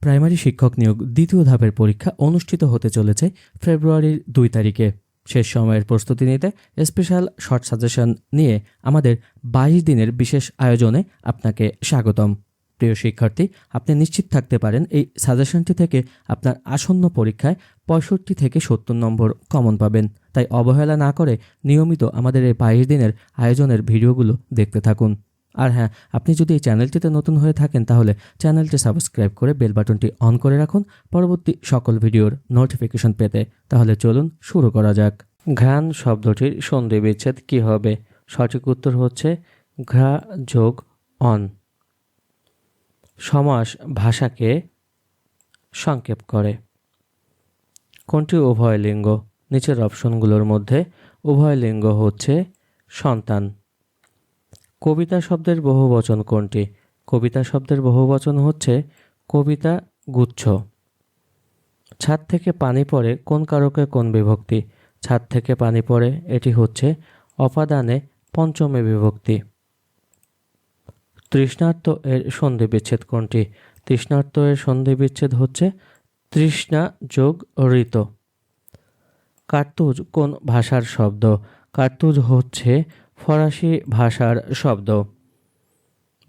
Primary শিক্ষক নিয়োগ দ্বিতীয় ধাপের পরীক্ষা অনুষ্ঠিত হতে চলেছে ফেব্রুয়ারির 2 তারিখে। শেষ সময়ের প্রস্তুতি নিতে স্পেশাল শর্ট সাজেশন নিয়ে আমাদের 22 দিনের বিশেষ আয়োজনে আপনাকে স্বাগতম। প্রিয় শিক্ষার্থী, আপনি নিশ্চিত থাকতে পারেন এই সাজেশনটি থেকে আপনার আসন্ন পরীক্ষায় 65 থেকে 70 নম্বর কমন পাবেন। তাই অবহেলা না করে নিয়মিত আমাদের এই 22 দিনের আয়োজনের ভিডিওগুলো দেখতে থাকুন। আর হ্যাঁ, আপনি যদি এই চ্যানেলটিতে নতুন হয়ে থাকেন তাহলে চ্যানেলটি সাবস্ক্রাইব করে বেল বাটনটি অন করে রাখুন পরবর্তী সকল ভিডিওর নোটিফিকেশন পেতে। তাহলে চলুন শুরু করা যাক। ঘ্রাণ শব্দটির সন্ধি বিচ্ছেদ কী হবে? সঠিক উত্তর হচ্ছে ঘ্রা যোগ অন। সমাস ভাষাকে সংক্ষেপ করে। কোনটি উভয় লিঙ্গ? নিচের অপশনগুলোর মধ্যে উভয় লিঙ্গ হচ্ছে সন্তান। কবিতা শব্দের বহুবচন কোনটি? কবিতা শব্দের বহুবচন হচ্ছে কবিতা গুচ্ছ। ছাদ থেকে পানি পড়ে কোন কারকে কোন বিভক্তি? ছাদ থেকে পানি পড়ে এটি হচ্ছে অপাদানে পঞ্চমে বিভক্তি। তৃষ্ণার্ত এর সন্ধি বিচ্ছেদ কোনটি? তৃষ্ণার্ত এর সন্ধি বিচ্ছেদ হচ্ছে তৃষ্ণা যোগ ঋত। কার্তুজ কোন ভাষার শব্দ? কার্তুজ হচ্ছে ফরাসি ভাষার শব্দ।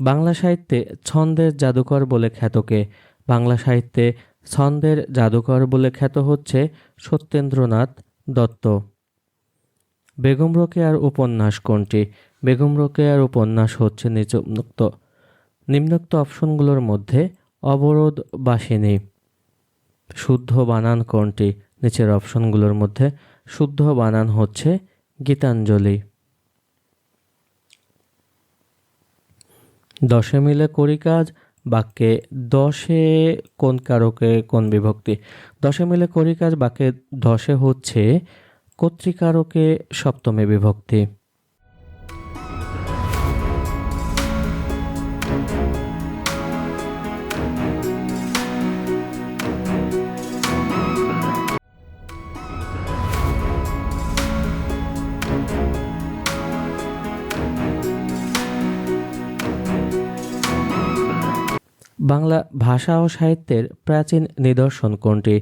বাংলা সাহিত্যে ছন্দের জাদুকর বলে খ্যাত কে? বাংলা সাহিত্যে ছন্দের জাদুকর বলে খ্যাত হচ্ছে সত্যেন্দ্রনাথ দত্ত। বেগম রোকেয়ার উপন্যাস কোনটি? বেগম রোকেয়ার উপন্যাস হচ্ছে নিম্নোক্ত অপশনগুলোর মধ্যে অবরোধ বাসিনী। শুদ্ধ বানান কোনটি? নিচের অপশনগুলোর মধ্যে শুদ্ধ বানান হচ্ছে গীতাঞ্জলি। দশে মিলে করি কাজ বাক্যে দশে কোন কারকে কোন বিভক্তি? দশে মিলে করি কাজ বাক্যে দশে হচ্ছে কর্তৃকারকে সপ্তমে বিভক্তি। বাংলা ভাষা ও সাহিত্যের প্রাচীন নিদর্শন কোনটি?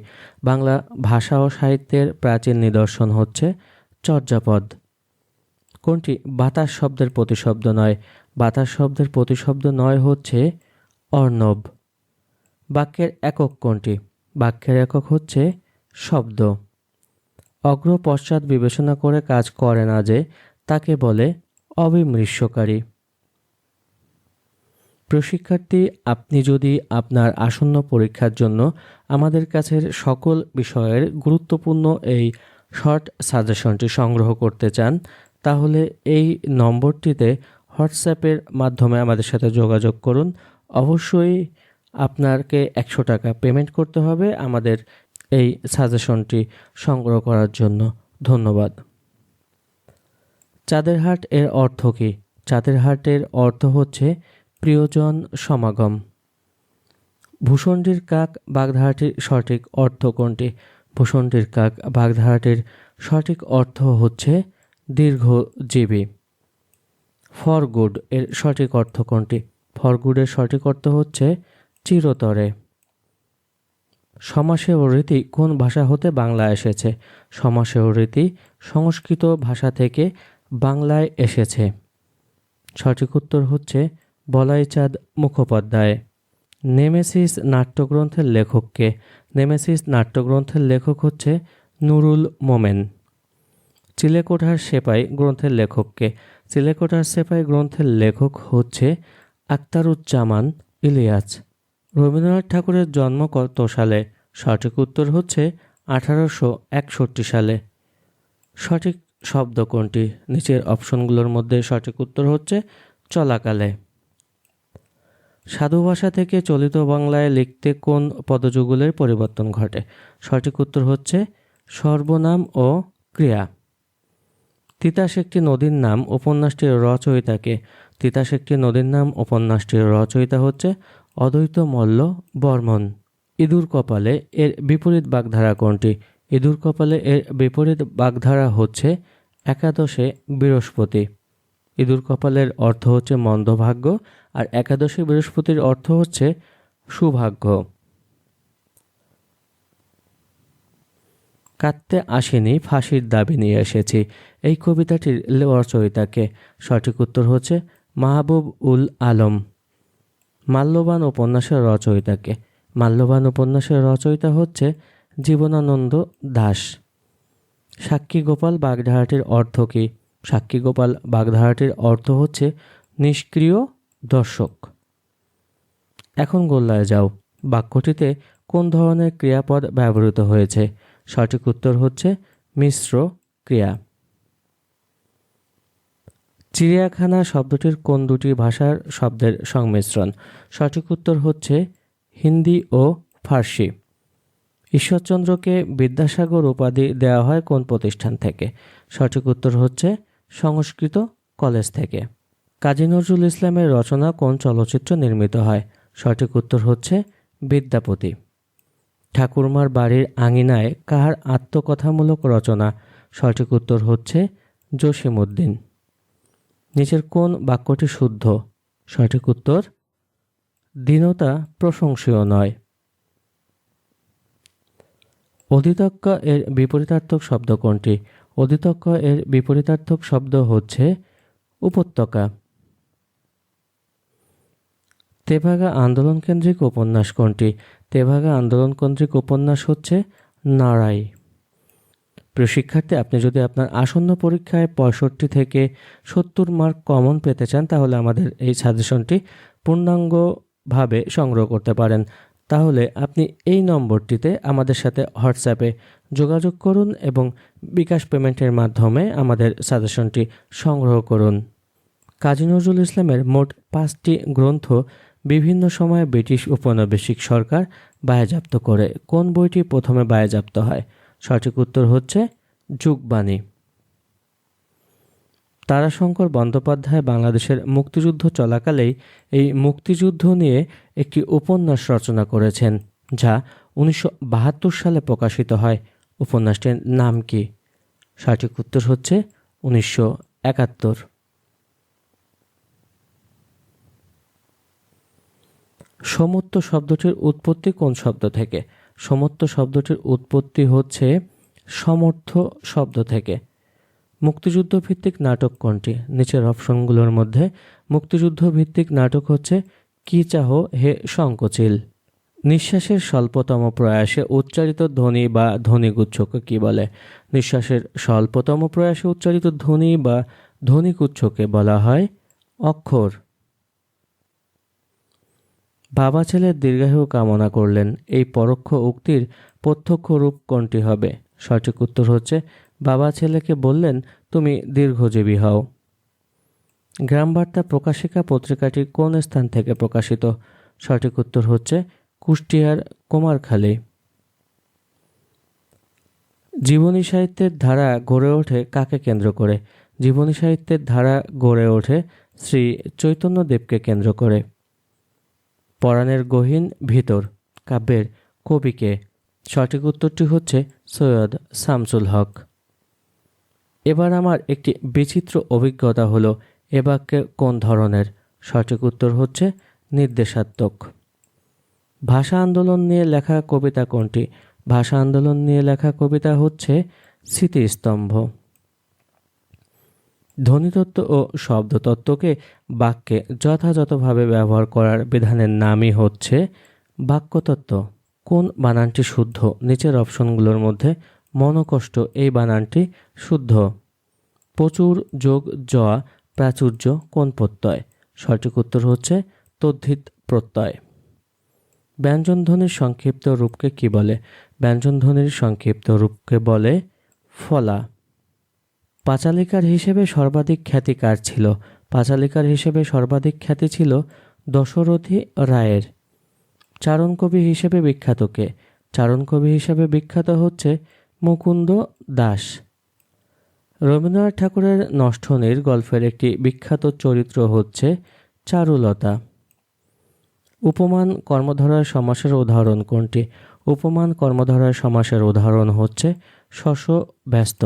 বাংলা ভাষা ও সাহিত্যের প্রাচীন নিদর্শন হচ্ছে চর্যাপদ। কোনটি বাতাস শব্দের প্রতিশব্দ নয়? বাতাস শব্দের প্রতিশব্দ নয় হচ্ছে অর্ণব। বাক্যের একক কোনটি? বাক্যের একক হচ্ছে শব্দ। অগ্র পশ্চাৎ বিবেচনা করে কাজ করে না যে তাকে বলে অবিমৃষ্যকারী। প্রশিক্ষার্থী, আপনি যদি আপনার আসন্ন পরীক্ষার জন্য আমাদের কাছের সকল বিষয়ের গুরুত্বপূর্ণ এই শর্ট সাজেশনটি সংগ্রহ করতে চান তাহলে এই নম্বরটিতে হোয়াটসঅ্যাপের মাধ্যমে আমাদের সাথে যোগাযোগ করুন। অবশ্যই আপনাকে 100 টাকা পেমেন্ট করতে হবে আমাদের এই সাজেশনটি সংগ্রহ করার জন্য। ধন্যবাদ। চাঁদের হাট এর অর্থ কী? চাঁদের হাটের অর্থ হচ্ছে প্রিয়জন সমাগম। ভূষণ্ডির কাক বাগধারাটির সঠিক অর্থ কোনটি? ভূষণ্ডির কাক বাগধারাটির সঠিক অর্থ হচ্ছে দীর্ঘজীবী। ফর গুড এর সঠিক অর্থ কোনটি? ফর গুডের সঠিক অর্থ হচ্ছে চিরতরে। সমাসেয় রীতি কোন ভাষা হতে বাংলা এসেছে? সমাসেয় রীতি সংস্কৃত ভাষা থেকে বাংলায় এসেছে। সঠিক উত্তর হচ্ছে বলাইচাঁদ মুখোপাধ্যায়। নেমেসিস নাট্যগ্রন্থের লেখককে? নেমেসিস নাট্যগ্রন্থের লেখক হচ্ছে নুরুল মোমেন। চিলেকোঠার সেপাই গ্রন্থের লেখককে? চিলেকোঠার সেপাই গ্রন্থের লেখক হচ্ছে আখতারুজ্জামান ইলিয়াস। রবীন্দ্রনাথ ঠাকুরের জন্ম কত সালে? সঠিক উত্তর হচ্ছে 1861 সালে। সঠিক শব্দ কোনটি? নিচের অপশনগুলোর মধ্যে সঠিক উত্তর হচ্ছে চলাকালে। সাধু ভাষা থেকে চলিত বাংলায় লিখতে কোন পদযুগলের পরিবর্তন ঘটে? সঠিক উত্তর হচ্ছে সর্বনাম ও ক্রিয়া। তিতাস একটি নদীর নাম উপন্যাসটির রচয়িতাকে? তিতাস একটি নদীর নাম উপন্যাসটির রচয়িতা হচ্ছে অদ্বৈত মল্ল বর্মন। ইঁদুর কপালে এর বিপরীত বাগধারা কোনটি? ইঁদুর কপালে এর বিপরীত বাগধারা হচ্ছে একাদশে বৃহস্পতি। ইঁদুর কপালের অর্থ হচ্ছে মন্দভাগ্য আর একাদশে বৃহস্পতির অর্থ হচ্ছে সুভাগ্য। কাঁদতে আসিনি, ফাঁসির দাবি নিয়ে এসেছি। এই কবিতাটির রচয়িতাকে? সঠিক উত্তর হচ্ছে মাহবুব উল আলম। মাল্যবান উপন্যাসের রচয়িতাকে? মাল্যবান উপন্যাসের রচয়িতা হচ্ছে জীবনানন্দ দাশ। সাক্ষী গোপাল বাগধারাটির অর্থ কী? সাক্ষী গোপাল বাগধারাটির অর্থ হচ্ছে নিষ্ক্রিয় দর্শক। এখন গোল্লায় যাও বাক্যটিতে কোন ধরনের ক্রিয়াপদ ব্যবহৃত হয়েছে? সঠিক উত্তর হচ্ছে মিশ্র ক্রিয়া। চিড়িয়াখানা শব্দটির কোন দুটি ভাষার শব্দের সংমিশ্রণ? সঠিক উত্তর হচ্ছে হিন্দি ও ফার্সি। ঈশ্বরচন্দ্রকে বিদ্যাসাগর উপাধি দেওয়া হয় কোন প্রতিষ্ঠান থেকে? সঠিক উত্তর হচ্ছে সংস্কৃত কলেজ থেকে। কাজী নজরুল ইসলামের রচনা কোন চলচ্চিত্র নির্মিত হয়? সঠিক উত্তর হচ্ছে বিদ্যাপতি। ঠাকুরমার বাড়ির আঙিনায় কার আত্মকথামূলক রচনা? সঠিক উত্তর হচ্ছে জসিমউদ্দিন। নিচের কোন বাক্যটি শুদ্ধ? সঠিক উত্তর দীনতা প্রশংসনীয় নয়। অধিতক্য এর বিপরীতার্থক শব্দ কোনটি? অধিতক্য এর বিপরীতার্থক শব্দ হচ্ছে উপত্যকা। তেভাগা আন্দোলন কেন্দ্রিক উপন্যাস কোনটি? তেভাগা আন্দোলন কেন্দ্রিক উপন্যাস হচ্ছে নারাই। প্রিয় শিক্ষার্থী, আপনি যদি আপনার আসন্ন পরীক্ষায় 65 থেকে 70 মার্ক কমন পেতে চান তাহলে আমাদের এই সাজেশনটি পূর্ণাঙ্গভাবে সংগ্রহ করতে পারেন। তাহলে আপনি এই নম্বরটিতে আমাদের সাথে হোয়াটসঅ্যাপে যোগাযোগ করুন এবং বিকাশ পেমেন্টের মাধ্যমে আমাদের সাজেশনটি সংগ্রহ করুন। কাজী নজরুল ইসলামের মোট 5টি গ্রন্থ বিভিন্ন সময়ে ব্রিটিশ উপনিবেশিক সরকার বাজেয়াপ্ত করে। কোন বইটি প্রথমে বাজেয়াপ্ত হয়? সঠিক উত্তর হচ্ছে যুগবাণী। তারাশঙ্কর বন্দ্যোপাধ্যায় বাংলাদেশের মুক্তিযুদ্ধ চলাকালেই এই মুক্তিযুদ্ধ নিয়ে একটি উপন্যাস রচনা করেছেন, যা 1972 সালে প্রকাশিত হয়। উপন্যাসটির নাম কি? সঠিক উত্তর হচ্ছে 1971। সমত্ব শব্দটির উৎপত্তি কোন শব্দ থেকে? সমত্ব শব্দটির উৎপত্তি হচ্ছে সমর্থ শব্দ থেকে। মুক্তিযুদ্ধ ভিত্তিক নাটক কোনটি? নিচের অপশনগুলোর মধ্যে মুক্তিযুদ্ধ ভিত্তিক নাটক হচ্ছে কি চাহো হে শঙ্কচিল। নিঃশ্বাসের স্বল্পতম প্রয়াসে উচ্চারিত ধ্বনি বা ধ্বনিগুচ্ছকে কি বলে? নিঃশ্বাসের স্বল্পতম প্রয়াসে উচ্চারিত ধ্বনি বা ধ্বনিগুচ্ছকে বলা হয় অক্ষর। বাবা ছেলের দীর্ঘায়ু কামনা করলেন, এই পরোক্ষ উক্তির প্রত্যক্ষ রূপ কোনটি হবে? সঠিক উত্তর হচ্ছে বাবা ছেলেকে বললেন তুমি দীর্ঘজীবী হও। গ্রামবার্তা প্রকাশিকা পত্রিকাটি কোন স্থান থেকে প্রকাশিত? সঠিক উত্তর হচ্ছে কুষ্টিয়ার কুমারখালী। জীবনী সাহিত্যের ধারা গড়ে ওঠে কাকে কেন্দ্র করে? জীবনী সাহিত্যের ধারা গড়ে ওঠে শ্রী চৈতন্যদেবকে কেন্দ্র করে। পরাণের গহীন ভিতর কাব্যের কবিকে? সঠিক উত্তরটি হচ্ছে সৈয়দ শামসুল হক। এবার আমার একটি বিচিত্র অভিজ্ঞতা হলো, এ বাক্য কোন ধরনের? সঠিক উত্তর হচ্ছে নির্দেশাত্মক। ভাষা আন্দোলন নিয়ে লেখা কবিতা কোনটি? ভাষা আন্দোলন নিয়ে লেখা কবিতা হচ্ছে স্মৃতিস্তম্ভ। ধ্বনিতত্ত্ব ও শব্দতত্ত্বকে বাক্যে যথাযথভাবে ব্যবহার করার বিধানের নামই হচ্ছে বাক্যতত্ত্ব। কোন বানানটি শুদ্ধ? নিচের অপশনগুলোর মধ্যে মনকষ্ট এই বানানটি শুদ্ধ। প্রচুর যোগ জ প্রাচুর্য কোন প্রত্যয়? সঠিক উত্তর হচ্ছে তদ্ধিত প্রত্যয়। ব্যঞ্জনধ্বনির সংক্ষিপ্ত রূপকে কি বলে? ব্যঞ্জনধ্বনির সংক্ষিপ্ত রূপকে বলে ফলা। পাঁচালিকার হিসেবে সর্বাধিক খ্যাতি কার ছিল? পাঁচালিকার হিসেবে সর্বাধিক খ্যাতি ছিল দশরথী রায়ের। চারণকবি হিসেবে বিখ্যাত কে? চারণকবি হিসেবে বিখ্যাত হচ্ছে মুকুন্দ দাস। রবীন্দ্রনাথ ঠাকুরের নষ্টনীড় গল্পের একটি বিখ্যাত চরিত্র হচ্ছে চারুলতা। উপমান কর্মধারয় সমাসের উদাহরণ কোনটি? উপমান কর্মধারয় সমাসের উদাহরণ হচ্ছে শশ ব্যস্ত।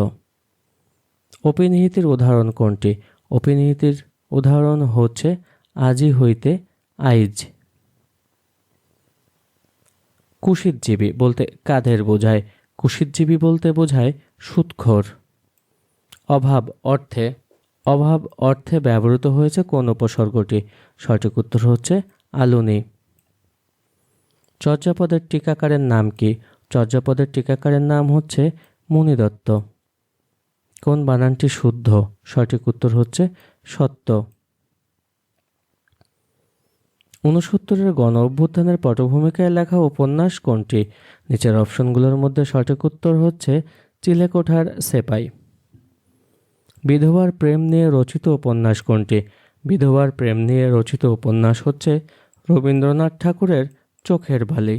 অপিনিহিতির উদাহরণ কোনটি? অপিনিহিতির উদাহরণ হচ্ছে আজি হইতে আইজ। কুশিতজীবী বলতে কাদের বোঝায়? কুশিতজীবী বলতে বোঝায় সুদখোর। অভাব অর্থে ব্যবহৃত হয়েছে কোন উপসর্গটি? সঠিক উত্তর হচ্ছে আলুনি। চর্যাপদের টিকাকারের নাম কি? চর্যাপদের টিকাকারের নাম হচ্ছে মুনিদত্ত। কোন বানানটি শুদ্ধ? সঠিক উত্তর হচ্ছে সত্য। 69-এর গণ অভ্যুত্থানের পটভূমিকায় লেখা উপন্যাস কোনটি? নিচের অপশনগুলোর মধ্যে সঠিক উত্তর হচ্ছে চিলেকোঠার সেপাই। বিধবার প্রেম নিয়ে রচিত উপন্যাস কোনটি? বিধবার প্রেম নিয়ে রচিত উপন্যাস হচ্ছে রবীন্দ্রনাথ ঠাকুরের চোখের বালি।